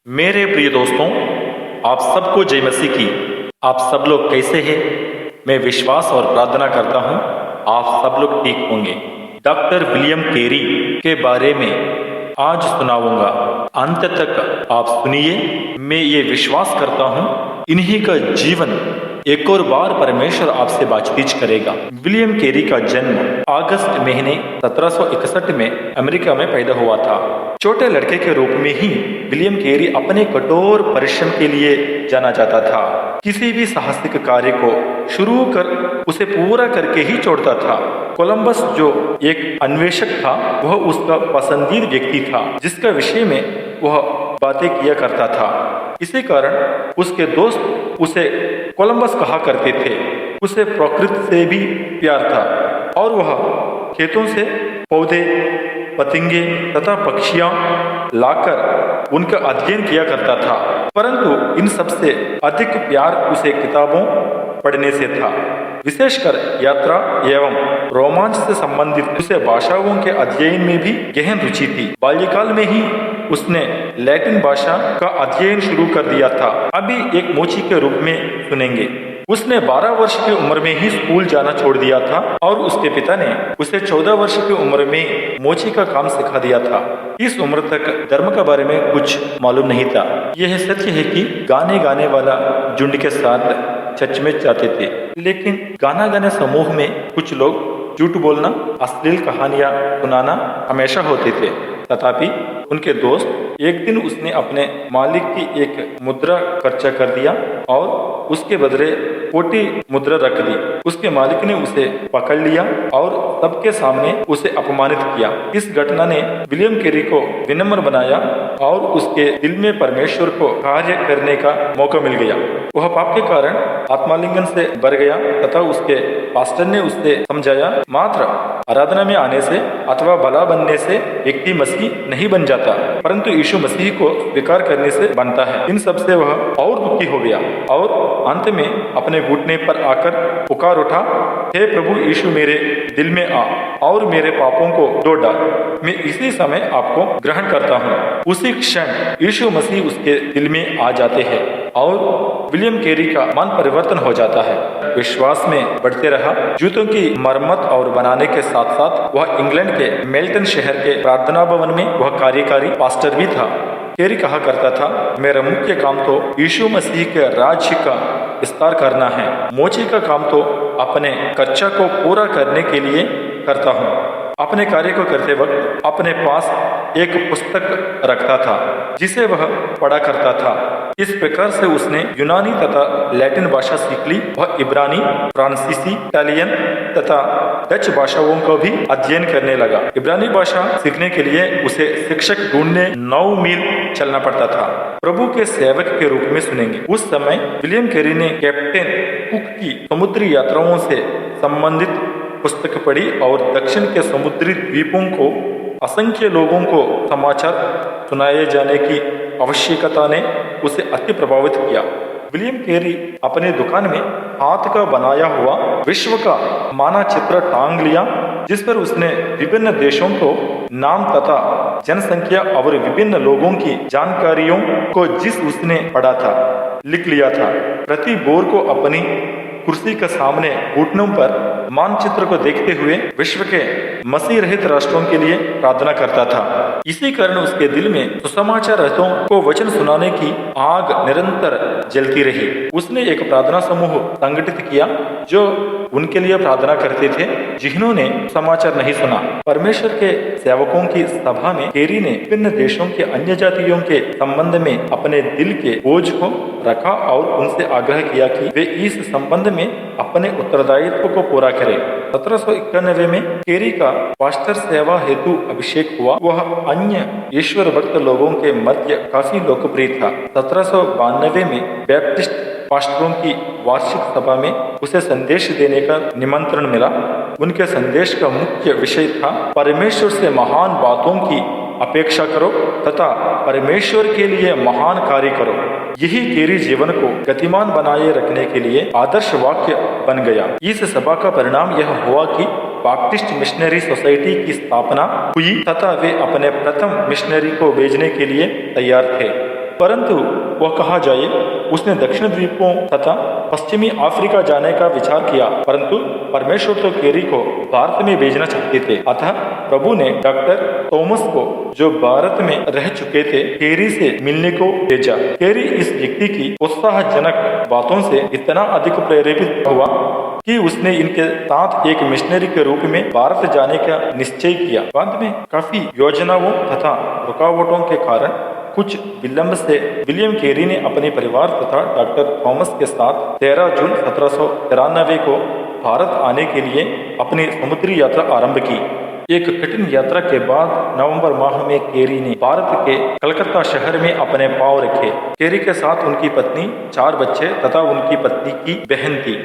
मेरे प्रिय दोस्तों, आप सबको जय मसीह की। आप सब लोग कैसे हैं? मैं विश्वास और प्रार्थना करता हूं आप सब लोग ठीक होंगे। डॉक्टर विलियम कैरी के बारे में आज सुनाऊंगा, अंत तक आप सुनिए। मैं ये विश्वास करता हूं इन्हीं का जीवन एक और बार परमेश्वर आपसे बातचीत करेगा। विलियम कैरी का जन्म अगस्त महीने 1761 में अमेरिका में पैदा हुआ था। छोटे लड़के के रूप में ही विलियम कैरी अपने कठोर परिश्रम के लिए जाना जाता था। किसी भी साहसिक कार्य को शुरू कर उसे पूरा करके ही छोड़ता था। कोलंबस जो एक अन्वेषक था, वह उसका पसंदीदा व्यक्ति था, जिसका विषय में वह बातें किया करता था। इसी कारण उसके दोस्त उसे कोलंबस कहा करते थे। उसे प्रकृति से भी प्यार था और वह खेतों से पौधे, पतंगे तथा पक्षियां लाकर उनका अध्ययन किया करता था। परंतु इन सबसे अधिक प्यार उसे किताबों पढ़ने से था। विशेषकर यात्रा एवं रोमांच से संबंधित उसे भाषाओं के अध्ययन में भी गहन रुचि थी। बाल्यकाल में ही उसने लैटिन भाषा का अध्ययन शुरू कर दिया था। अभी एक मोची के रूप में सुनेंगे। उसने 12 वर्ष की उम्र में ही स्कूल जाना छोड़ दिया था और उसके पिता ने उसे 14 वर्ष की उम्र में मोची का काम सिखा दिया था। इस उम्र तक धर्म के बारे में कुछ मालूम नहीं था। यह सच है कि गाने वाला झुंड के साथ चर्च में जाते थे, लेकिन गाना गाने समूह में कुछ लोग झूठ बोलना, अश्लील कहानियां सुनाना हमेशा होते थे। तथापि उनके दोस्त एक दिन उसने अपने मालिक की एक मुद्रा खर्चा कर दिया और उसके बदले 40 मुद्रा रख दी। उसके मालिक ने उसे पकड़ लिया और सबके सामने उसे अपमानित किया। इस घटना ने विलियम कैरी को विनम्र बनाया और उसके दिल में परमेश्वर को कार्य करने का मौका मिल गया। वह पाप के कारण आत्मालिंगन से भर गया तथा उसके पास्टर ने उससे समझाया, मात्र आराधना में आने से अथवा भला बनने से व्यक्ति मसीह नहीं बन जाता, परंतु यीशु मसीह को स्वीकार करने से बनता है। इन सब से वह और दुखी हो गया और अंत में अपने घुटने पर आकर पुकार उठा, हे प्रभु यीशु, मेरे दिल में आ और मेरे पापों को धो डाल। मैं इसी समय आपको ग्रहण करता हूँ। उसी क्षण यीशु मसीह उसके दिल में आ जाते हैं और विलियम कैरी का मन परिवर्तन हो जाता है। विश्वास में बढ़ते रहा। जूतों की मरम्मत और बनाने के साथ साथ वह इंग्लैंड के मेल्टन शहर के प्रार्थना भवन में वह कार्यकारी पास्टर भी था। कैरी कहा करता था, मेरा मुख्य काम तो यीशु मसीह के राज्य का विस्तार करना है। मोची का काम तो अपने कच्चा को पूरा करने के लिए करता हूँ। अपने कार्य को करते वक्त अपने पास एक पुस्तक रखता था जिसे वह पढ़ा करता था। इस प्रकार से उसने यूनानी तथा लैटिन भाषा सीख ली। वह इब्रानी, फ्रांसीसी, इटालियन तथा डच भाषाओं को भी अध्ययन करने लगा। इब्रानी भाषा सीखने के लिए उसे शिक्षक ढूंढने 9 मील चलना पड़ता था। प्रभु के सेवक के रूप में सुनेंगे। उस समय विलियम कैरी ने कैप्टन कुक की समुद्री यात्राओं से संबंधित पुस्तक पढ़ी और दक्षिण के समुद्री द्वीपों को असंख्य लोगों को समाचार सुनाए जाने की आवश्यकता ने उसे अति प्रभावित किया। विलियम कैरी अपने दुकान में हाथ का बनाया हुआ विश्व का मानचित्र टांग लिया, जिस पर उसने विभिन्न देशों को नाम तथा जनसंख्या और विभिन्न लोगों की जानकारियों को जिस उसने पढ़ा था लिख लिया था। प्रति बोर को अपनी कुर्सी के सामने घुटनों पर मानचित्र को देखते हुए विश्व के मसीह रहित राष्ट्रों के लिए प्रार्थना करता था। इसी कारण उसके दिल में सुसमाचार रहितों को वचन सुनाने की आग निरंतर जलती रही। उसने एक प्रार्थना समूह संगठित किया जो उनके लिए प्रार्थना करते थे जिन्होंने समाचार नहीं सुना। परमेश्वर के सेवकों की सभा में कैरी ने विभिन्न देशों के अन्य जातियों के संबंध में अपने दिल के बोझ को रखा और उनसे आग्रह किया कि वे इस संबंध में अपने उत्तरदायित्व को पूरा करें। 1791 में कैरी का पास्टर सेवा हेतु अभिषेक हुआ। वह अन्य ईश्वर भक्त लोगों के मध्य काफी लोकप्रिय था। 1792 में बैप्टिस्ट पास्टरों की वार्षिक सभा में उसे संदेश देने का निमंत्रण मिला। उनके संदेश का मुख्य विषय था, परमेश्वर से महान बातों की अपेक्षा करो तथा परमेश्वर के लिए महान कार्य करो। यही कैरी जीवन को गतिमान बनाए रखने के लिए आदर्श वाक्य बन गया। इस सभा का परिणाम यह हुआ कि बैप्टिस्ट मिशनरी सोसाइटी की स्थापना हुई तथा वे अपने प्रथम मिशनरी को भेजने के लिए तैयार थे। परंतु वह कहा जाए, उसने दक्षिण द्वीपों तथा पश्चिमी अफ्रीका जाने का विचार किया, परंतु परमेश्वर तो केरी को भारत में भेजना चाहते थे। अतः प्रभु ने डॉक्टर थॉमस को, जो भारत में रह चुके थे, केरी से मिलने को भेजा। केरी इस व्यक्ति की उत्साहजनक बातों से इतना अधिक प्रेरित हुआ कि उसने इनके साथ एक मिशनरी के रूप में भारत जाने का निश्चय किया। बाद में काफी योजनाओं तथा रुकावटों के कारण कुछ विलंब से विलियम केरी ने अपने परिवार तथा डॉक्टर थॉमस के साथ 13 जून 1793 को भारत आने के लिए अपनी समुद्री यात्रा आरंभ की। एक कठिन यात्रा के बाद नवंबर माह में केरी ने भारत के कलकत्ता शहर में अपने पांव रखे। केरी के साथ उनकी पत्नी, 4 बच्चे तथा उनकी पत्नी की बहन थी।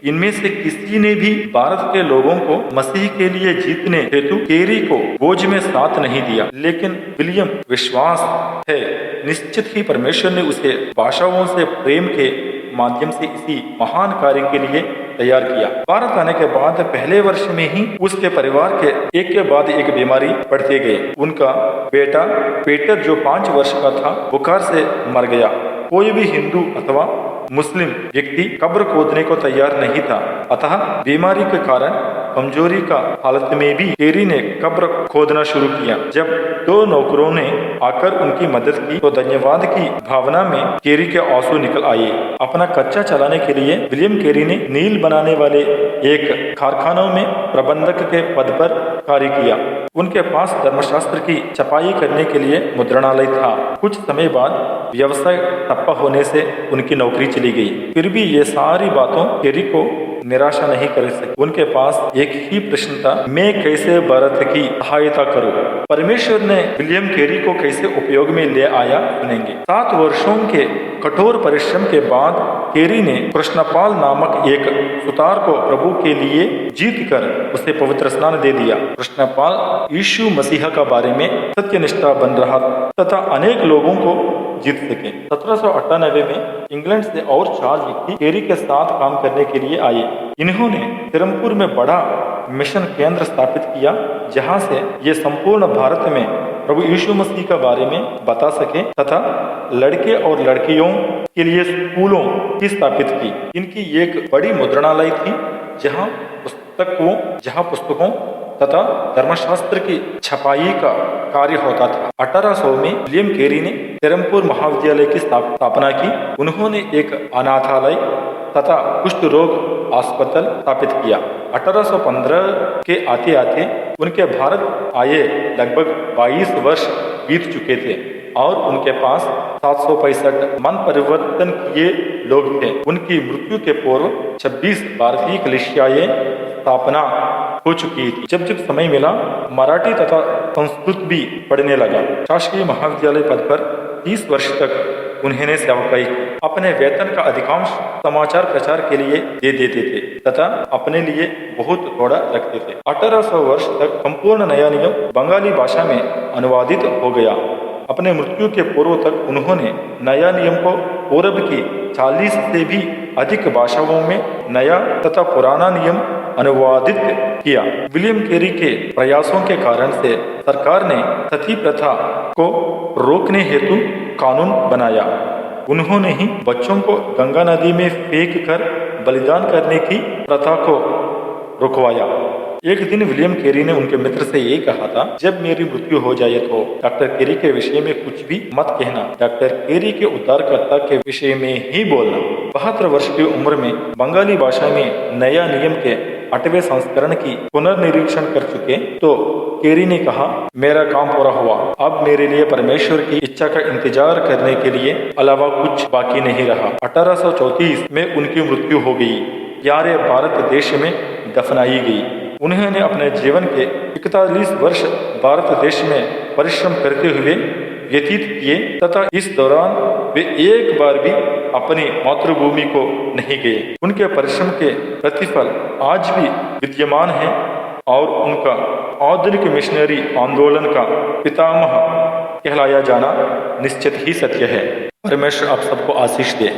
इनमें से किसी ने भी भारत के लोगों को मसीह के लिए जीतने हेतु केरी को बोझ में साथ नहीं दिया, लेकिन विलियम विश्वास है निश्चित ही परमेश्वर ने उसे भाषाओं से प्रेम के माध्यम से इसी महान कार्य के लिए तैयार किया। भारत आने के बाद पहले वर्ष में ही उसके परिवार के एक के बाद एक बीमारी बढ़ते गए। उनका बेटा पीटर, जो 5 वर्ष का था, बुखार से मर गया। कोई भी हिंदू अथवा मुस्लिम व्यक्ति कब्र खोदने को तैयार नहीं था। अतः बीमारी के कारण कमजोरी का हालत में भी केरी ने कब्र खोदना शुरू किया। जब 2 नौकरों ने आकर उनकी मदद की तो धन्यवाद की भावना में केरी के आंसू निकल आए। अपना खर्चा चलाने के लिए विलियम केरी ने नील बनाने वाले एक कारखानों में प्रबंधक के पद पर कार्य किया। उनके पास धर्मशास्त्र की छपाई करने के लिए मुद्रणालय था। कुछ समय बाद व्यवसाय ठप्पा होने से उनकी नौकरी चली गई। फिर भी ये सारी बातों केरी को निराशा नहीं कर सकी। उनके पास एक ही प्रश्न था, मैं कैसे भारत की सहायता करूं? परमेश्वर ने विलियम केरी को कैसे उपयोग में ले आया, सुनेंगे। 7 वर्षों के कठोर परिश्रम के बाद केरी ने कृष्णपाल नामक एक सुतार को प्रभु के लिए जीतकर उसे पवित्र स्नान दे दिया। कृष्णपाल यीशु मसीह का बारे में सत्यनिष्ठा बन रहा तथा अनेक लोगों को जीत सके। 1798 में इंग्लैंड से और 4 व्यक्ति केरी के साथ काम करने के लिए आए। इन्होंने तिरुमपुर में बड़ा मिशन केंद्र स्थापित किया, जहां से ये संपूर्ण भारत में प्रभु यीशु मसीह के बारे में बता सके तथा लड़के और लड़कियों के लिए स्कूलों की स्थापित की। इनकी एक बड़ी मुद्रणालय थी, जहां पुस्तकों तथा धर्मशास्त्र की छपाई का कार्य होता था। 1800 में विलियम केरी ने तिरुमपुर महाविद्यालय की स्थापना की। उन्होंने एक अनाथालय तथा कुष्ठ रोग अस्पताल स्थापित किया। 1815 के आते आते उनके भारत आए लगभग 22 वर्ष बीत चुके थे और उनके पास 765 मन परिवर्तन किए लोग थे। उनकी मृत्यु के पूर्व 26 भारतीय कलीसियाएं स्थापना हो चुकी थी। जब समय मिला, मराठी तथा संस्कृत भी पढ़ने लगा। शासकीय महाविद्यालय पद पर 30 वर्ष तक उन्होंने सेवकाई की। अपने वेतन का अधिकांश समाचार प्रचार के लिए दे देते थे तथा अपने लिए बहुत थोड़ा रखते थे। 1800 वर्ष तक संपूर्ण नया नियम बंगाली भाषा में अनुवादित हो गया। अपने मृत्यु के पूर्व तक उन्होंने नया नियम को पूर्व की 40 से भी अधिक भाषाओं में नया तथा पुराना नियम अनुवादित किया। विलियम केरी के प्रयासों के कारण से सरकार ने सती प्रथा को रोकने हेतु कानून बनाया। उन्होंने ही बच्चों को गंगा नदी में फेंक कर बलिदान करने की प्रथा को रुकवाया। एक दिन विलियम केरी ने उनके मित्र से ये कहा था, जब मेरी मृत्यु हो जाए तो डॉक्टर केरी के विषय में कुछ भी मत कहना, डॉक्टर केरी के उद्धारकर्ता के विषय में ही बोलना। 72 वर्ष की उम्र में बंगाली भाषा में नया नियम के 8वें संस्करण की पुनर्निरीक्षण कर चुके तो केरी ने कहा, मेरा काम पूरा हुआ। अब मेरे लिए परमेश्वर की इच्छा का इंतजार करने के लिए अलावा कुछ बाकी नहीं रहा। 1834 में उनकी मृत्यु हो गई। प्यारे भारत देश में दफनाई गई। उन्होंने अपने जीवन के 41 वर्ष भारत देश में परिश्रम करते हुए व्यतीत किए तथा इस दौरान वे एक बार भी अपनी मातृभूमि को नहीं गए। उनके परिश्रम के प्रतिफल आज भी विद्यमान है और उनका आधुनिक मिशनरी आंदोलन का पितामह कहलाया जाना निश्चित ही सत्य है। परमेश्वर आप सबको आशीष दे।